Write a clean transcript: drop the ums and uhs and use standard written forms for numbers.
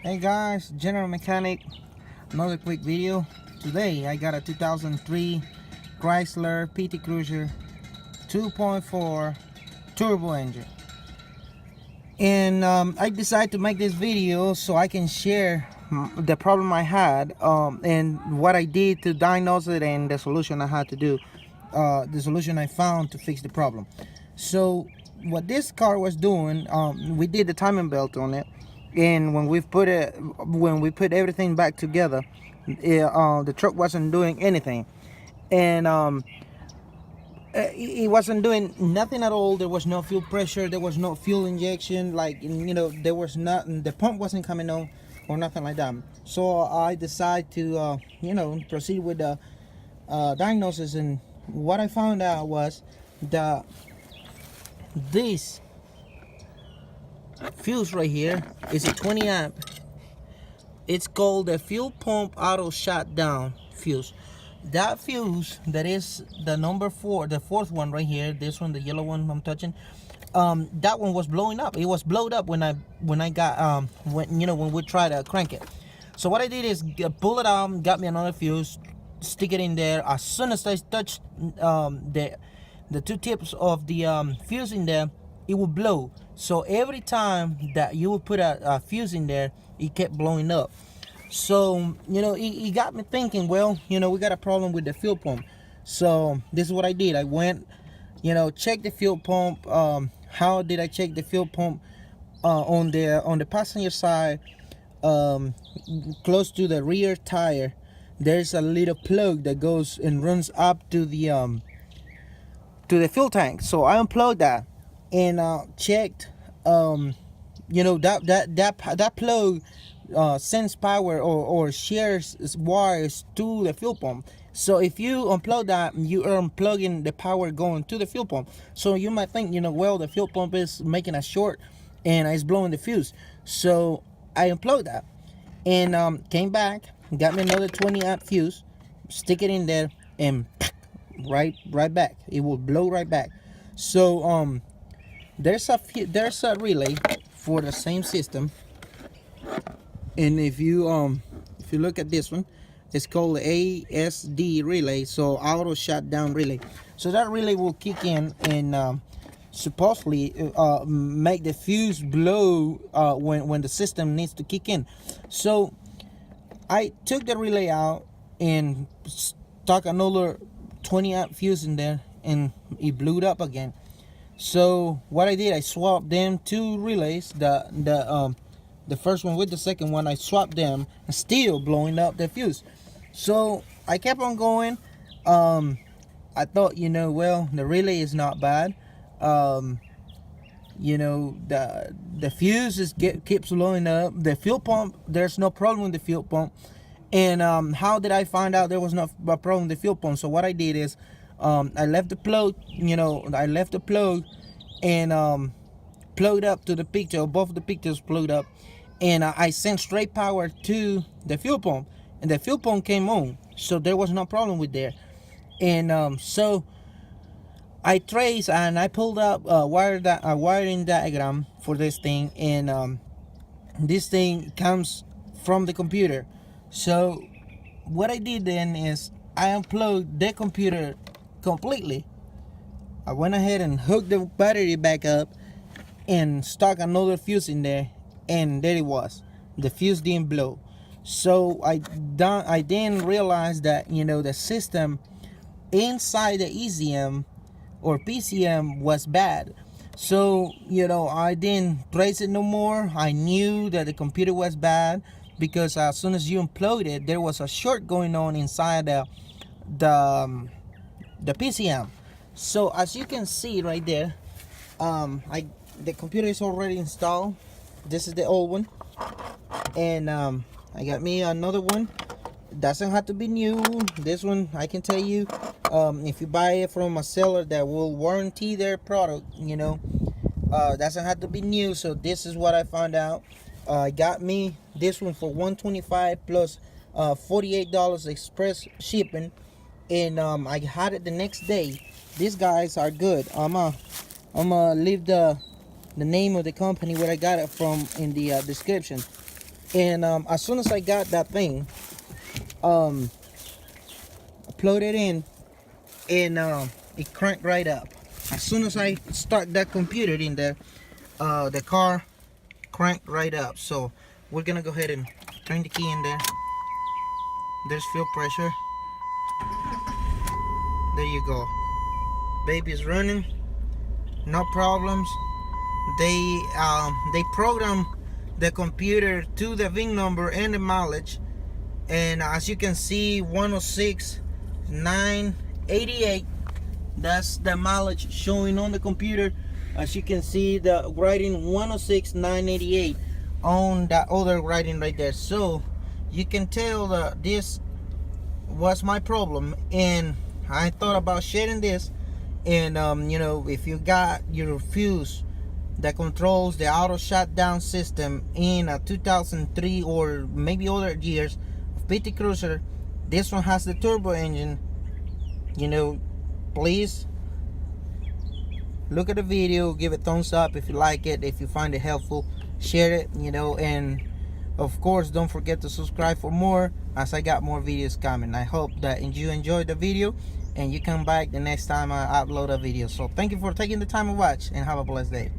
Hey guys, General Mechanic, another quick video. Today I got a 2003 Chrysler PT Cruiser 2.4 turbo engine. And I decided to make this video so I can share the problem I had and what I did to diagnose it and the solution I had to do, the solution I found to fix the problem. So what this car was doing, we did the timing belt on it, and when we put everything back together, the truck wasn't doing anything, and it wasn't doing nothing at all. There was no fuel pressure, there was no fuel injection, like, you know, there was nothing, the pump wasn't coming on or nothing like that. So I decided to proceed with the diagnosis, and what I found out was that this fuse right here is a 20 amp. It's called the fuel pump auto shutdown fuse. That fuse, that is the number 4, the fourth one right here, this one, the yellow one I'm touching, that one was blowing up. It was blowed up when we tried to crank it. So what I did is pull it out, got me another fuse, stick it in there. As soon as I touched the two tips of the fuse in there, it would blow. So every time that you would put a fuse in there, it kept blowing up. So, it got me thinking, well, we got a problem with the fuel pump. So this is what I did. I went, checked the fuel pump. How did I check the fuel pump? On the passenger side, close to the rear tire, there's a little plug that goes and runs up to the fuel tank. So I unplugged that and checked. That plug sends power or shares wires to the fuel pump. So if you unplug that, you are unplugging the power going to the fuel pump. So you might think, well, the fuel pump is making a short and it's blowing the fuse. So I unplugged that and came back, got me another 20 amp fuse, stick it in there, and right back, it will blow right back. So there's a relay for the same system, and if you look at this one, it's called the ASD relay, so auto shutdown relay. So that relay will kick in and supposedly make the fuse blow when the system needs to kick in. So I took the relay out and stuck another 20 amp fuse in there, and it blew up again. So what I did, I swapped them two relays, the first one with the second one. I swapped them, and still blowing up the fuse. So I kept on going. I thought, well, the relay is not bad. The fuse keeps blowing up. The fuel pump, there's no problem with the fuel pump. And how did I find out there was no problem with the fuel pump? So what I did is, I left the plug, and plugged up to the picture. Both of the pictures plugged up, and I sent straight power to the fuel pump, and the fuel pump came on. So there was no problem with there. And so I traced and I pulled up a wiring diagram for this thing, and this thing comes from the computer. So what I did then is I unplugged the computer completely. I went ahead and hooked the battery back up and stuck another fuse in there, and there it was. The fuse didn't blow. So I then realized that the system inside the ECM or PCM was bad. So I didn't trace it no more. I knew that the computer was bad because as soon as you unplugged it, there was a short going on inside the PCM. So as you can see right there, the computer is already installed. This is the old one, and I got me another one. Doesn't have to be new. This one, I can tell you, if you buy it from a seller that will warranty their product, doesn't have to be new. So this is what I found out. I got me this one for $125 plus $48 express shipping, and I had it the next day. These guys are good. I'm gonna leave the name of the company where I got it from in the description. And as soon as I got that thing, I plugged it in, and it cranked right up. As soon as I start that computer in there, the car cranked right up. So we're gonna go ahead and turn the key in there. There's fuel pressure. There you go. Baby's running, no problems. They program the computer to the VIN number and the mileage, and as you can see, 106,988. That's the mileage showing on the computer. As you can see, the writing 106,988 on that other writing right there. So you can tell that this was my problem, and I thought about sharing this. And you know, if you got your fuse that controls the auto shutdown system in a 2003 or maybe other years of PT Cruiser, this one has the turbo engine, you know, please look at the video, give it a thumbs up if you like it, if you find it helpful, share it, you know, and of course don't forget to subscribe for more, as I got more videos coming. I hope that you enjoyed the video and you come back the next time I upload a video. So thank you for taking the time to watch, and have a blessed day.